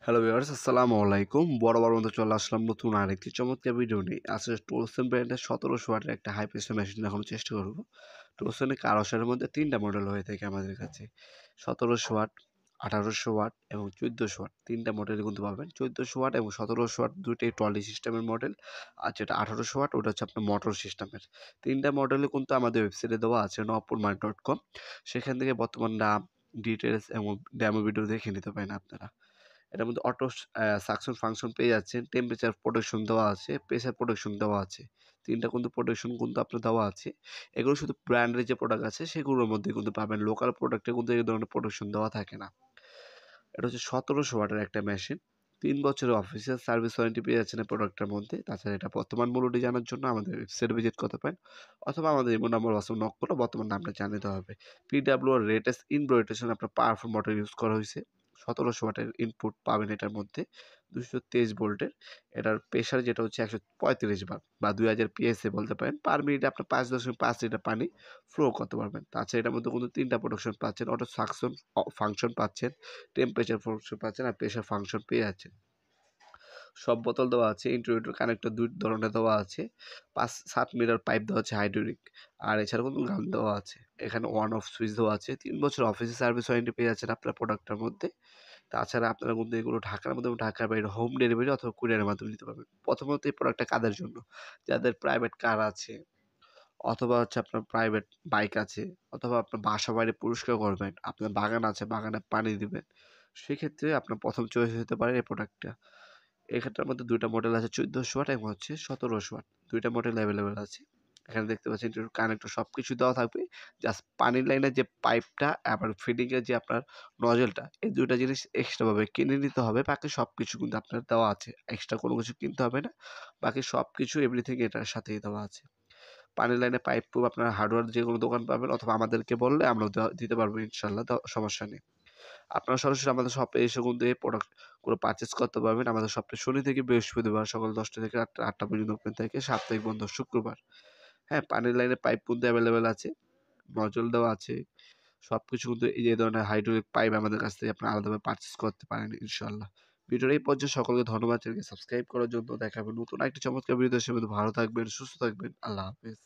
Hello viewers, আসসালামু আলাইকুম। বরাবর মতো চলে আসলাম নতুন আরেকটি চমৎকার ভিডিও নিয়ে। আজকে টোলসন ব্র্যান্ডের ১৭০০ ওয়াটের একটা হাই প্রেশার মেশিন দেখানোর চেষ্টা করব। টোলসনের কারোসারের মধ্যে ৩টা মডেল হয়ে থাকে আমাদের কাছে। ১৭০০ ওয়াট, ১৮০০ ওয়াট এবং ১৪০০ ওয়াট ৩টা মডেলই কিন্তু পাবেন। ১৪০০ ওয়াট এবং ১৭০০ ওয়াট দুইটাই ট্রলি সিস্টেমের মডেল। আর যেটা ১৮০০ ওয়াট ওটা হচ্ছে আপনার মোটর সিস্টেমের। ৩টা মডেলই কিন্তু আমাদের ওয়েবসাইটে দেওয়া আছে nopurmark.com। সেখান থেকে বর্তমান দাম, ডিটেইলস এবং ডেমো ভিডিও দেখে নিতে পারেন আপনারা। এটার মধ্যে অটো সাকশন ফাংশন পেয়ে যাচ্ছেন, টেম্পারেচার প্রোটেকশন দেওয়া আছে, প্রেসার প্রোটেকশন দেওয়া আছে। ৩টা কিন্তু প্রোটেকশন কিন্তু আপনার দেওয়া আছে। এগুলো শুধু ব্র্যান্ডের যে প্রোডাক্ট আছে সেগুলোর মধ্যে কিন্তু পাবেন। লোকাল প্রোডাক্টে কিন্তু এই ধরনের প্রোটেকশন দেওয়া থাকে না। এটা হচ্ছে ১৭০০ ওয়াটের একটা মেশিন। ৩ বছরের অফিসিয়াল সার্ভিস ওয়ারেন্টি পেয়ে যাচ্ছেন এই প্রোডাক্টের মধ্যে। তাছাড়া এটা বর্তমান মূল্যটি জানার জন্য আমাদের ওয়েবসাইটে ভিজিট করতে পারেন অথবা আমাদের ইমো নাম্বার হোয়াটসঅ্যাপ নক করে বর্তমান দামটা জানিয়ে দেওয়া হবে। PWR লেটেস্ট ইনভার্টারেশন আপনার পাওয়ারফুল মোটর ইউজ করা হয়েছে। ১৭০০ ওয়াটের ইনপুট পাবেন এটার মধ্যে, ২২৩ ভোল্টের। এটার প্রেশার যেটা হচ্ছে ১৩৫ বার বা ২০০০ PSA বলতে পারেন। পার মিনিটে আপনার ৫.৫ লিটার পানি ফ্লো করতে পারবেন। তাছাড়া এটার মধ্যে কিন্তু ৩টা প্রোডাকশন পাচ্ছেন, অটো সাকশন ফাংশন পাচ্ছেন, টেম্পারেচার ফাংশন পাচ্ছেন আর প্রেশার ফাংশন পেয়ে যাচ্ছেন। সব বোতল দেওয়া আছে, ইন্টিগ্রেটর কানেক্টর ২ ধরনের দেওয়া আছে, ৫-৭ মিটার পাইপ দেওয়া আছে হাইড্রোলিক। আর এছাড়াও কিন্তু গান দেওয়া আছে। এখানে অন অফ সুইচ দেওয়া আছে। ৩ বছর অফিসে সার্ভিস ওয়ারেন্টি পেয়ে যাচ্ছেন আপনার প্রোডাক্টটার মধ্যে। তাছাড়া আপনারা কিন্তু এগুলো ঢাকার মধ্যে এবং ঢাকার বাইরে হোম ডেলিভারি অথবা কুরিয়ারের মাধ্যমে নিতে পারবেন। প্রথমত এই প্রোডাক্টটা কাদের জন্য? যাদের প্রাইভেট কার আছে অথবা হচ্ছে আপনার প্রাইভেট বাইক আছে অথবা আপনার বাসা বাড়ি পরিষ্কার করবেন, আপনার বাগান আছে, বাগানে পানি দিবেন। সেক্ষেত্রে আপনার ১ম চয়েস হতে পারে এই প্রোডাক্টটা। এখানটার মধ্যে ২ টা মডেল আছে, ১৪০০ ওয়াট এবং হচ্ছে ১৭০০ ওয়াট। ২ টা মডেল এভেলেবেল আছে। এখানে দেখতে পাচ্ছেন এটার কানেক্টর সবকিছু দেওয়া থাকবে। জাস্ট পানির লাইনের যে পাইপটা আবার ফিডিং এর যে আপনার নজলটা, এই ২ টা জিনিস এক্সট্রা ভাবে কিনে নিতে হবে। বাকি সবকিছু কিন্তু আপনার দেওয়া আছে। এক্সট্রা কোনো কিছু কিনতে হবে না। বাকি সবকিছু এভরিথিং এটার সাথেই দেওয়া আছে। পানির লাইনে পাইপ পুপ আপনার হার্ডওয়্যার যেকোনো দোকান পাবেন অথবা আমাদেরকে বললে আমরাও দিতে পারবো ইনশাআল্লাহ, সমস্যা নেই। আপনারা সরাসরি আমাদের শপে এসে কিন্তু এই প্রোডাক্টগুলো পারচেজ করতে পারবেন। আমাদের শপটা শনি থেকে বৃহস্পতিবার সকাল ১০টা থেকে রাত্রে ৮টা পর্যন্ত ওপেন থাকে। সাপ্তাহিক বন্ধ শুক্রবার। হ্যাঁ, পানির লাইনে পাইপ কিন্তু এভেলেবেল আছে, নজল দেওয়া আছে। সবকিছু কিন্তু এই যে ধরনের হাইড্রোলিক পাইপ আমাদের কাছ থেকে আপনারা আলাদাভাবে পারচেজ করতে পারেন ইনশাআল্লাহ। ভিডিওর এই পর্যায়ে সকলকে ধন্যবাদ। চ্যানেলকে সাবস্ক্রাইব করার জন্য। দেখা হবে নতুন আরেকটি চমৎকার ভিডিওতে। সে পর্যন্ত ভালো থাকবেন, সুস্থ থাকবেন। আল্লাহ হাফেজ।